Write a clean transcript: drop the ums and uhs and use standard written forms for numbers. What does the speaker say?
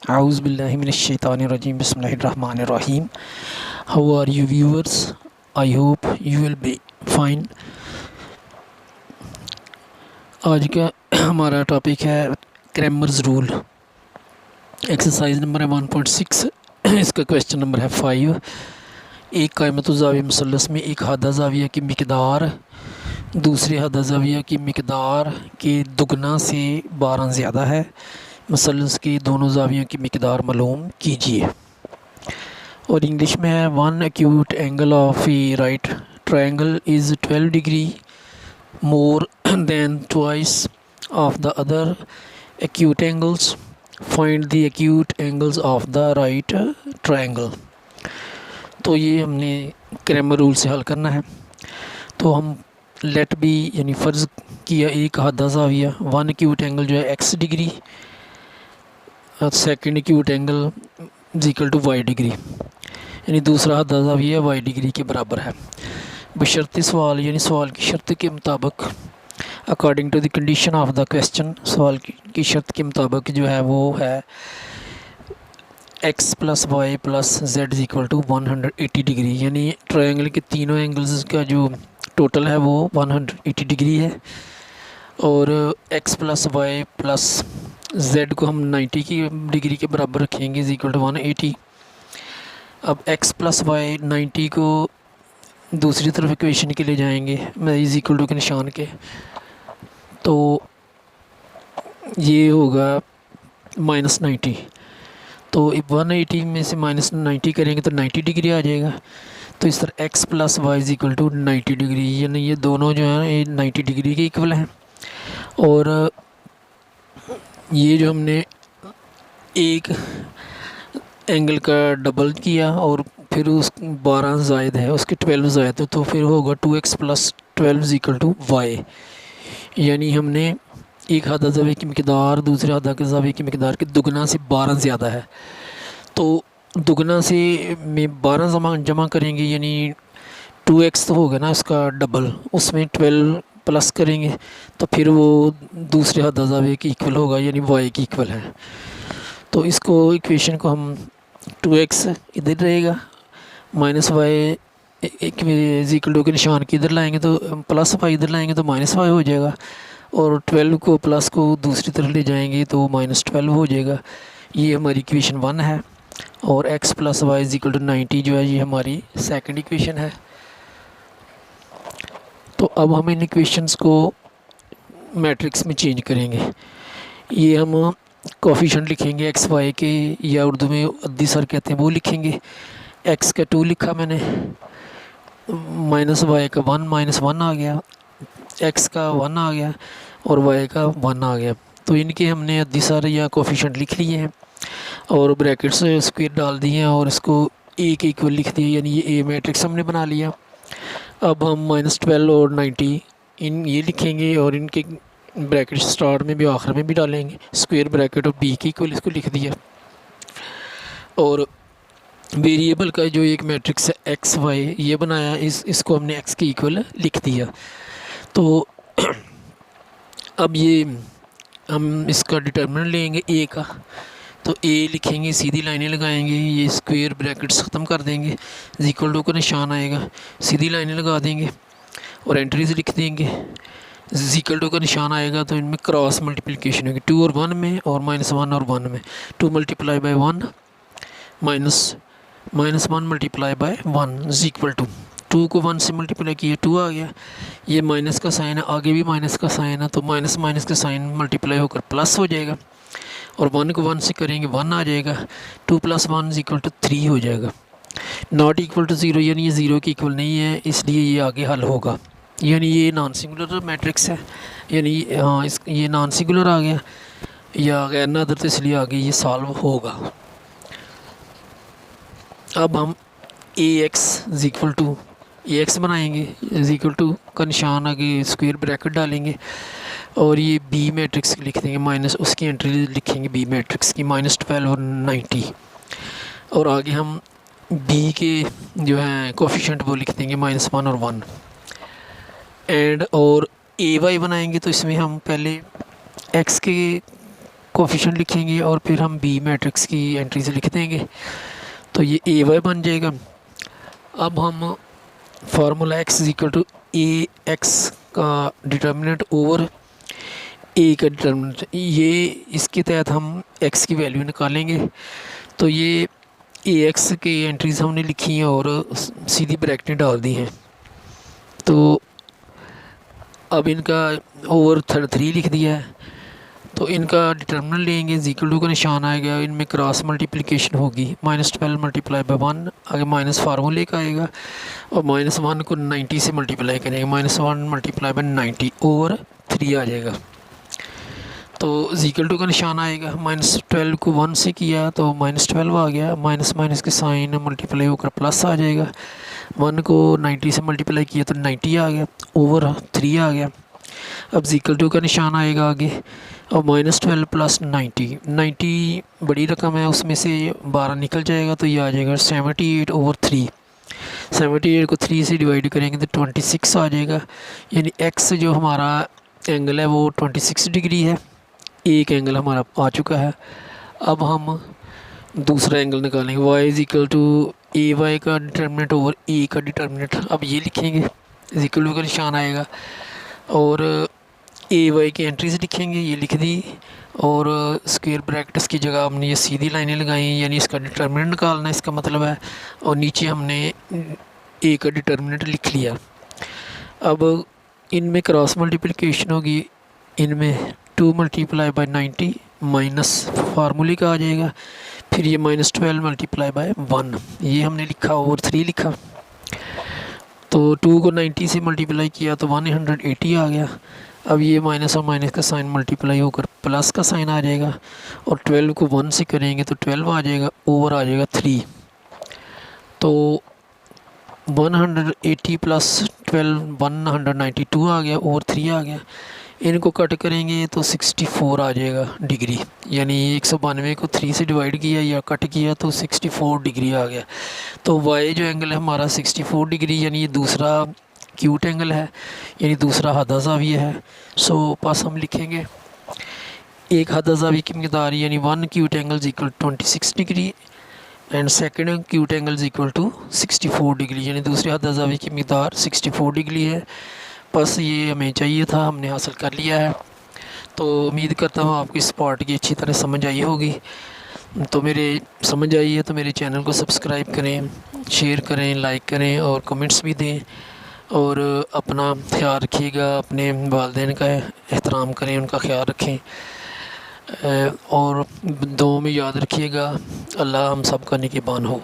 A'udhu billahi minash shaitani rajim. Bismillahirrahmanirrahim. How are you viewers? I hope you will be fine. आज का हमारा topic है Cramer's rule. Exercise number है 1.6। इसका question number है 5। एक कायमत ज़ाविया मुसल्लस में एक हादा ज़ाविया की मिकदार दूसरे हादा ज़ाविया की मिकदार के दुगना से 12 ज़्यादा है। मुसल्लस के दोनों ज़ावियों की मिकदार मालूम कीजिए। और इंग्लिश में है, one acute angle of A right triangle is 12 degree more than twice of the other acute angles. Find the acute angles of the right triangle. तो ये हमने क्रैमर रूल से हल करना है। तो हम लेट बी यानी फ़र्ज़ किया एक हादा ज़ाविया, वन एक्यूट एंगल जो है x degree, second acute angle is equal to y degree, यानी दूसरा हादा ज़ाविया y डिग्री के बराबर है। बशर्ते सवाल यानी सवाल की शर्त के मुताबिक, according to the condition of the question, सवाल की शर्त के मुताबिक जो है वो है x plus y plus z is equal to 180 degree, यानी ट्रायंगल के तीनों एंगल्स का जो टोटल है वो 180 डिग्री है। और x plus y plus z को हम 90 की डिग्री के बराबर रखेंगे इज इक्वल टू 180। अब x प्लस वाई 90 को दूसरी तरफ इक्वेशन के ले जाएंगे मैं इज इक्वल टू के निशान के, तो ये होगा -90। तो 180 में से -90 करेंगे तो 90 डिग्री आ जाएगा। तो इस तरह x plus y is equal to 90 degree, यानी ये दोनों जो है ये 90 डिग्री के इक्वल हैं। और ये जो हमने एक एंगल का डबल किया और फिर उस 12 ज़ायद है उसके 12 ज़ायद है, तो फिर होगा 2x plus 12 is equal to y. यानी हमने एक हादा ज़ाविया की मिकदार दूसरे हादा के ज़ाविया की मिकदार के दुगना से 12 ज़्यादा है। तो दुगना से में 12 जमा करेंगे यानी 2x तो होगा ना इसका डबल, उसमें 12 प्लस करेंगे तो फिर वो दूसरे हादा ज़ाविया की इक्वल होगा यानी y की इक्वल है। तो इसको इक्वेशन को हम 2x इधर रहेगा minus y is equal to के निशान के इधर लाएंगे तो प्लस वाई इधर लाएंगे तो -y हो जाएगा। और 12 को प्लस को दूसरी तरफ ले जाएंगे तो -12 हो जाएगा। ये हमारी इक्वेशन 1 है। और x plus y is equal to 90 जो है ये हमारी सेकंड इक्वेशन है। तो अब हम इन इक्वेशंस को मैट्रिक्स में चेंज करेंगे। ये हम कोफिशिएंट लिखेंगे एक्स वाई के, या उर्दू में अद्दी सर कहते हैं वो लिखेंगे। x का 2 लिखा मैंने, माइनस वाई का 1 -1 आ गया, x का 1 आ गया और y का 1 आ गया। तो इनके हमने अद्दी सर या कोफिशिएंट लिख लिए हैं और ब्रैकेट्स स्क्वायर डाल दिए हैं और इसको a के इक्वल लिख दिया, यानी ये a मैट्रिक्स हमने बना लिया। अब हम -12 और 90 इन ये लिखेंगे और इनके ब्रैकेट स्टार्ट में भी आखिर में भी डालेंगे स्क्वायर ब्रैकेट और b के इक्वल इसको लिख दिया। और वेरिएबल का जो एक मैट्रिक्स है एक्स वाई ये बनाया, इसको हमने x के इक्वल लिख दिया। तो अब ये हम इसका डिटर्मिनेंट लेंगे a का, तो a लिखेंगे, सीधी लाइनें लगाएंगे, ये स्क्वायर ब्रैकेट्स ख़त्म कर देंगे, इक्वल टू का निशान आएगा, सीधी लाइनें लगा देंगे और एंट्रीज लिख देंगे, इक्वल टू का निशान आएगा तो इनमें क्रॉस मल्टीप्लिकेशन होगी 2 और 1 में और -1 और 1 में। 2 multiply by 1 -1 multiply by 1 is equal to 2 को 1 से मल्टीप्लाई किया 2 आ गया। ये माइनस का साइन है, आगे भी माइनस का साइन है, तो माइनस का साइन मल्टीप्लाई होकर प्लस हो जाएगा और 1 को 1 से करेंगे 1 आ जाएगा। 2 + 1 इज इक्वल टू 3 हो जाएगा। नॉट इक्वल टू 0 यानी ये 0 के इक्वल नहीं है, इसलिए ये आगे हल होगा। यानी ये नॉन सिंगुलर मैट्रिक्स है, यानी हाँ ये नॉन सिंगुलर आ गया या गैर नादर, तो इसलिए आगे ये सॉल्व होगा। अब हम ax is equal to ax बनाएंगे, इज इक्वल टू का निशान आगे स्क्वायर ब्रैकेट डालेंगे और ये b मैट्रिक्स लिख देंगे, माइनस उसकी एंट्री लिखेंगे b मैट्रिक्स की -12 और 90। और आगे हम b के जो है कोफिशिएंट वो लिख देंगे -1 और 1 एंड। और ए वाई बनाएंगे तो इसमें हम पहले x के कोफिशिएंट लिखेंगे और फिर हम बी मैट्रिक्स की एंट्री से लिख देंगे, तो ये ए वाई बन जाएगा। अब हम formula x is equal to a x का डिटर्मिनेंट ओवर ए का डिटर्मिनेंट, ये इसके तहत हम एक्स की वैल्यू निकालेंगे। तो ये ए एक्स की एंट्रीज हमने लिखी हैं और सीधी ब्रैकेटें डाल दी हैं। तो अब इनका ओवर 3 लिख दिया है, तो इनका डिटर्मिनेंट लेंगे, इक्वल टू का निशान आएगा, इनमें क्रॉस मल्टीप्लिकेशन होगी, -12 मल्टीप्लाई बाय 1, आगे माइनस फार्मूले का आएगा और -1 को 90 से मल्टीप्लाई करेंगे, -1 मल्टीप्लाई बाय 90 ओवर 3 आ जाएगा। तो इक्वल टू का निशान आएगा, -12 को 1 से किया तो -12 आ गया, माइनस माइनस के साइन मल्टीप्लाई होकर प्लस आ जाएगा, 1 को 90 से मल्टीप्लाई किया तो 90 आ गया, ओवर 3 आ गया। अब इक्वल टू का निशान आएगा आगे, और -12 प्लस 90 बड़ी रकम है, उसमें से 12 निकल जाएगा तो ये आ जाएगा 78 ओवर 3। 78 को 3 से डिवाइड करेंगे तो 26 आ जाएगा, यानी एक्स जो हमारा एंगल है वो 26 डिग्री है, एक एंगल हमारा आ चुका है। अब हम दूसरा एंगल निकालेंगे, y is equal to a y का डिटर्मिनेंट ओवर ए का डिटर्मिनेंट, अब ये लिखेंगे, इक्वल टू का निशान आएगा और ए वाई की एंट्री से लिखेंगे, ये लिख दी, और स्क्वायर ब्रैकेट्स की जगह हमने ये सीधी लाइनें लगाई, यानी इसका डिटर्मिनेंट निकालना इसका मतलब है, और नीचे हमने ए का डिटर्मिनेंट लिख लिया। अब इनमें क्रॉस मल्टीप्लिकेशन होगी, इनमें 2 मल्टीप्लाई बाय 90 माइनस फार्मूले का आ जाएगा, फिर ये -12 मल्टीप्लाई बाय 1, ये हमने लिखा ओवर 3 लिखा। तो 2 को 90 से मल्टीप्लाई किया तो 180 आ गया। अब ये माइनस और माइनस का साइन मल्टीप्लाई होकर प्लस का साइन आ जाएगा, और 12 को 1 से करेंगे तो 12 आ जाएगा, ओवर आ जाएगा 3। तो 180 प्लस 12 192 आ गया, ओवर 3 आ गया। इनको कट करेंगे तो 64 आ जाएगा डिग्री, यानी 192 को 3 से डिवाइड किया या कट किया तो 64 डिग्री आ गया। तो वाई जो एंगल है हमारा 64 डिग्री, यानी ये दूसरा क्यूट एंगल है, यानी दूसरा हदा ज़ाविया है। सो पास हम लिखेंगे एक हदा ज़ाविया की मकदार यानी 1 acute angle equal 26 degree and second acute angle equal to 64 degree, यानी दूसरे हदा ज़ाविया की मकदार 64 डिग्री है। बस ये हमें चाहिए था, हमने हासिल कर लिया है। तो उम्मीद करता हूँ आपको इस पार्ट की अच्छी तरह समझ आई होगी। तो मेरे समझ आई है तो मेरे चैनल को सब्सक्राइब करें, शेयर करें, लाइक करें और कमेंट्स भी दें, और अपना ख्याल रखिएगा, अपने वालिदैन का एहतराम करें, उनका ख्याल रखें, और दुआ में याद रखिएगा। अल्लाह हम सब का निगहबान हो।